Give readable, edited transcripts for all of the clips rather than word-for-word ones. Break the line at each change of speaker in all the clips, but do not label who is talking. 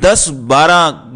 10-12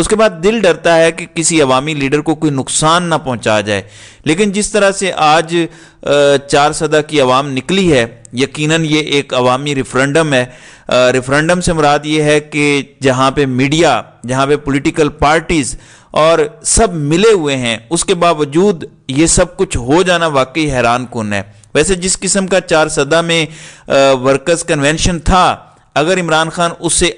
اس کے بعد دل ڈرتا ہے کہ کسی عوامی لیڈر کو کوئی نقصان نہ پہنچا جائے۔ لیکن جس طرح سے آج 4 سدہ کی عوام نکلی ہے، یقیناً یہ ایک عوامی ریفرنڈم ہے۔ ریفرنڈم سے مراد یہ ہے کہ جہاں پہ میڈیا، جہاں پہ پولیٹیکل پارٹیز اور سب ملے ہوئے ہیں، اس کے باوجود یہ سب کچھ ہو جانا واقعی حیران کن ہے۔ ویسے جس قسم کا 4 سدہ میں ورکرز کنونشن تھا، اگر عمران خان اس سے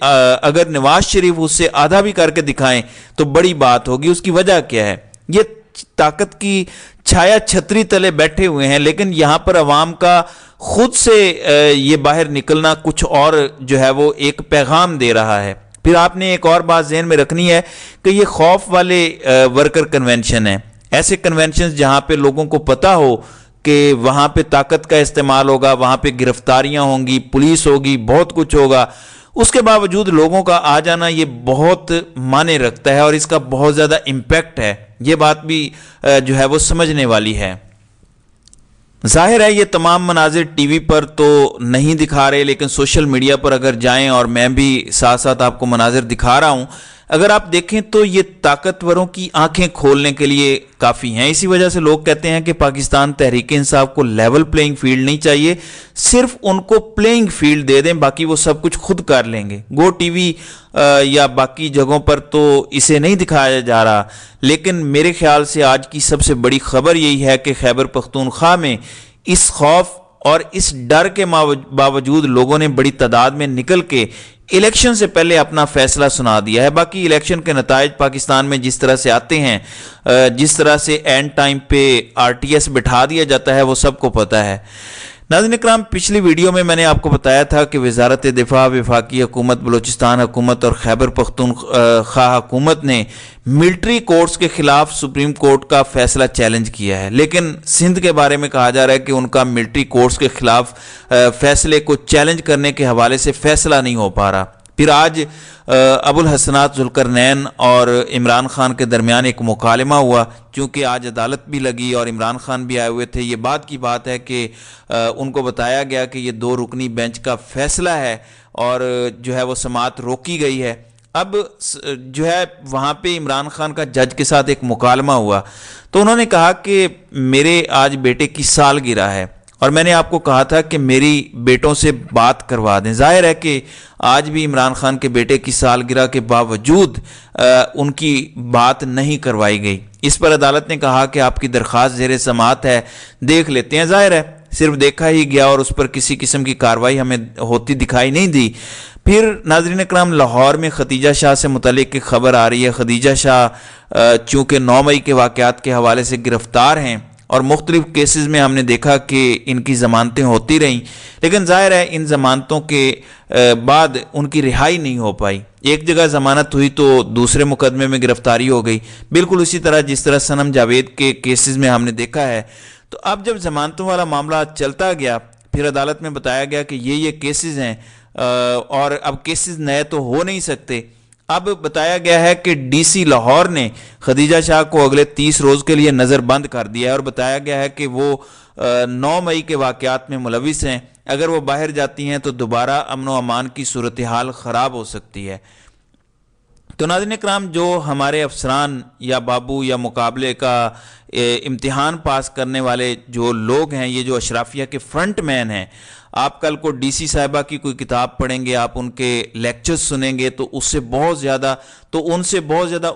اگر نواز شریف اس سے آدھا بھی کر کے دکھائیں تو بڑی بات ہوگی۔ اس کی وجہ کیا ہے؟ یہ طاقت کی چھایا چھتری تلے بیٹھے ہوئے ہیں، لیکن یہاں پر عوام کا خود سے یہ باہر نکلنا کچھ اور جو ہے وہ ایک پیغام دے رہا ہے۔ پھر آپ نے ایک اور بات ذہن میں رکھنی ہے کہ یہ خوف والے ورکر کنونشن ہیں، ایسے کنونشنز جہاں پہ لوگوں کو پتہ ہو کہ وہاں پہ طاقت کا استعمال ہوگا، وہاں پہ گرفتاریاں ہوں گی، پولیس ہوگی، بہت کچھ ہوگا، اس کے باوجود لوگوں کا آ جانا یہ بہت معنی رکھتا ہے اور اس کا بہت زیادہ امپیکٹ ہے۔ یہ بات بھی جو ہے وہ سمجھنے والی ہے۔ ظاہر ہے یہ تمام مناظر ٹی وی پر تو نہیں دکھا رہے، لیکن سوشل میڈیا پر اگر جائیں، اور میں بھی ساتھ ساتھ آپ کو مناظر دکھا رہا ہوں، اگر آپ دیکھیں تو یہ طاقتوروں کی آنکھیں کھولنے کے لیے کافی ہیں۔ اسی وجہ سے لوگ کہتے ہیں کہ پاکستان تحریک انصاف کو لیول پلینگ فیلڈ نہیں چاہیے، صرف ان کو پلینگ فیلڈ دے دیں، باقی وہ سب کچھ خود کر لیں گے۔ گو ٹی وی یا باقی جگہوں پر تو اسے نہیں دکھایا جا رہا، لیکن میرے خیال سے آج کی سب سے بڑی خبر یہی ہے کہ خیبر پختونخوا میں اس خوف اور اس ڈر کے باوجود لوگوں نے بڑی تعداد میں نکل کے الیکشن سے پہلے اپنا فیصلہ سنا دیا ہے۔ باقی الیکشن کے نتائج پاکستان میں جس طرح سے آتے ہیں، جس طرح سے اینڈ ٹائم پہ RTS بٹھا دیا جاتا ہے، وہ سب کو پتہ ہے۔ ناظرین اکرام، پچھلی ویڈیو میں نے آپ کو بتایا تھا کہ وزارت دفاع، وفاقی حکومت، بلوچستان حکومت اور خیبر پختونخوا حکومت نے ملٹری کورٹس کے خلاف سپریم کورٹ کا فیصلہ چیلنج کیا ہے، لیکن سندھ کے بارے میں کہا جا رہا ہے کہ ان کا ملٹری کورٹس کے خلاف فیصلے کو چیلنج کرنے کے حوالے سے فیصلہ نہیں ہو پا رہا۔ پھر آج ابو الحسنات ذوالقرنین اور عمران خان کے درمیان ایک مکالمہ ہوا، چونکہ آج عدالت بھی لگی اور عمران خان بھی آئے ہوئے تھے۔ یہ بات کی بات ہے کہ ان کو بتایا گیا کہ یہ 2 رکنی بینچ کا فیصلہ ہے اور جو ہے وہ سماعت روکی گئی ہے۔ اب جو ہے وہاں پہ عمران خان کا جج کے ساتھ ایک مکالمہ ہوا، تو انہوں نے کہا کہ میرے آج بیٹے کی سالگرہ ہے اور میں نے آپ کو کہا تھا کہ میری بیٹوں سے بات کروا دیں۔ ظاہر ہے کہ آج بھی عمران خان کے بیٹے کی سالگرہ کے باوجود ان کی بات نہیں کروائی گئی۔ اس پر عدالت نے کہا کہ آپ کی درخواست زیر سماعت ہے، دیکھ لیتے ہیں۔ ظاہر ہے صرف دیکھا ہی گیا اور اس پر کسی قسم کی کارروائی ہمیں ہوتی دکھائی نہیں دی۔ پھر ناظرین اکرام، لاہور میں ختیجہ شاہ سے متعلق ایک خبر آ رہی ہے۔ ختیجہ شاہ چونکہ 9 مئی کے واقعات کے حوالے سے گرفتار ہیں اور مختلف کیسز میں ہم نے دیکھا کہ ان کی ضمانتیں ہوتی رہیں، لیکن ظاہر ہے ان ضمانتوں کے بعد ان کی رہائی نہیں ہو پائی۔ ایک جگہ ضمانت ہوئی تو دوسرے مقدمے میں گرفتاری ہو گئی، بالکل اسی طرح جس طرح صنم جاوید کے کیسز میں ہم نے دیکھا ہے۔ تو اب جب ضمانتوں والا معاملہ چلتا گیا، پھر عدالت میں بتایا گیا کہ یہ کیسز ہیں اور اب کیسز نئے تو ہو نہیں سکتے۔ اب بتایا گیا ہے کہ ڈی سی لاہور نے ختیجہ شاہ کو اگلے 30 روز کے لیے نظر بند کر دیا ہے اور بتایا گیا ہے کہ وہ 9 مئی کے واقعات میں ملوث ہیں۔ اگر وہ باہر جاتی ہیں تو دوبارہ امن و امان کی صورتحال خراب ہو سکتی ہے۔ تو ناظرین اکرام، جو ہمارے افسران یا بابو یا مقابلے کا امتحان پاس کرنے والے جو لوگ ہیں، یہ جو اشرافیہ کے فرنٹ مین ہیں، آپ کل کو ڈی سی صاحبہ کی کوئی کتاب پڑھیں گے، آپ ان کے لیکچرز سنیں گے تو ان سے بہت زیادہ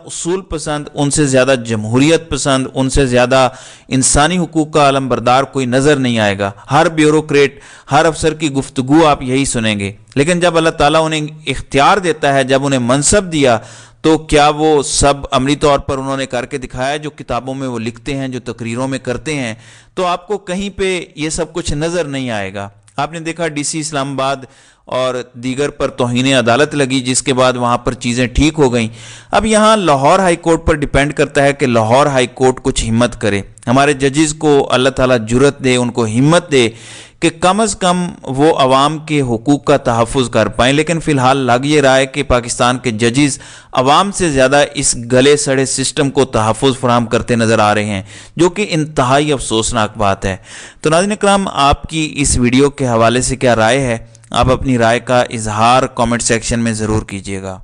اصول پسند، ان سے زیادہ جمہوریت پسند، ان سے زیادہ انسانی حقوق کا علمبردار کوئی نظر نہیں آئے گا۔ ہر بیوروکریٹ، ہر افسر کی گفتگو آپ یہی سنیں گے، لیکن جب اللہ تعالیٰ انہیں اختیار دیتا ہے، جب انہیں منصب دیا، تو کیا وہ سب عملی طور پر انہوں نے کر کے دکھایا جو کتابوں میں وہ لکھتے ہیں، جو تقریروں میں کرتے ہیں؟ تو آپ کو کہیں پہ یہ سب کچھ نظر نہیں آئے گا۔ آپ نے دیکھا ڈی سی اسلام آباد اور دیگر پر توہین عدالت لگی، جس کے بعد وہاں پر چیزیں ٹھیک ہو گئیں۔ اب یہاں لاہور ہائی کورٹ پر ڈیپینڈ کرتا ہے کہ لاہور ہائی کورٹ کچھ ہمت کرے، ہمارے ججز کو اللہ تعالیٰ جرت دے، ان کو ہمت دے کہ کم از کم وہ عوام کے حقوق کا تحفظ کر پائیں۔ لیکن فی الحال لگ یہ رہا ہے کہ پاکستان کے ججز عوام سے زیادہ اس گلے سڑے سسٹم کو تحفظ فراہم کرتے نظر آ رہے ہیں، جو کہ انتہائی افسوسناک بات ہے۔ تو ناظرین اکرام، آپ کی اس ویڈیو کے حوالے سے کیا رائے ہے؟ آپ اپنی رائے کا اظہار کامنٹ سیکشن میں ضرور کیجیے گا۔